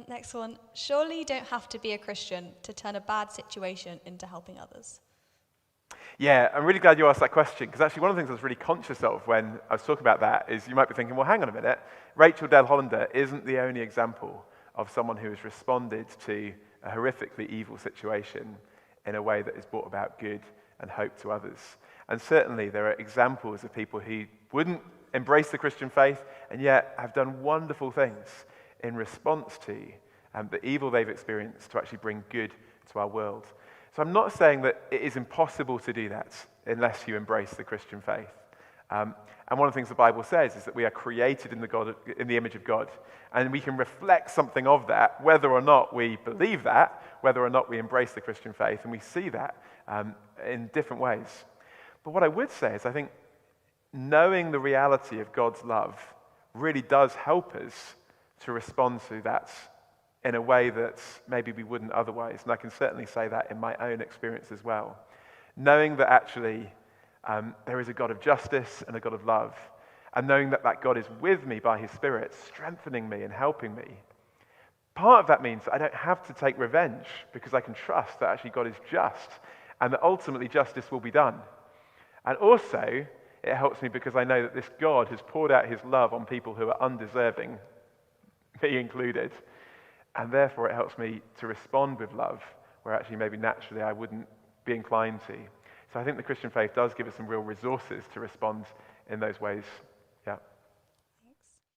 Next one. Surely you don't have to be a Christian to turn a bad situation into helping others. Yeah, I'm really glad you asked that question, because actually one of the things I was really conscious of when I was talking about that is you might be thinking, well, hang on a minute, Rachel Dell Hollander isn't the only example of someone who has responded to a horrifically evil situation in a way that has brought about good and hope to others. And certainly there are examples of people who wouldn't embrace the Christian faith and yet have done wonderful things in response to the evil they've experienced to actually bring good to our world. So I'm not saying that it is impossible to do that unless you embrace the Christian faith. And one of the things the Bible says is that we are created in the image of God, and we can reflect something of that, whether or not we believe that, whether or not we embrace the Christian faith, and we see that in different ways. But what I would say is I think knowing the reality of God's love really does help us to respond to that in a way that maybe we wouldn't otherwise. And I can certainly say that in my own experience as well. Knowing that actually there is a God of justice and a God of love, and knowing that that God is with me by his Spirit, strengthening me and helping me. Part of that means that I don't have to take revenge because I can trust that actually God is just and that ultimately justice will be done. And also, it helps me because I know that this God has poured out his love on people who are undeserving, me included. And therefore, it helps me to respond with love, where actually maybe naturally I wouldn't be inclined to. So I think the Christian faith does give us some real resources to respond in those ways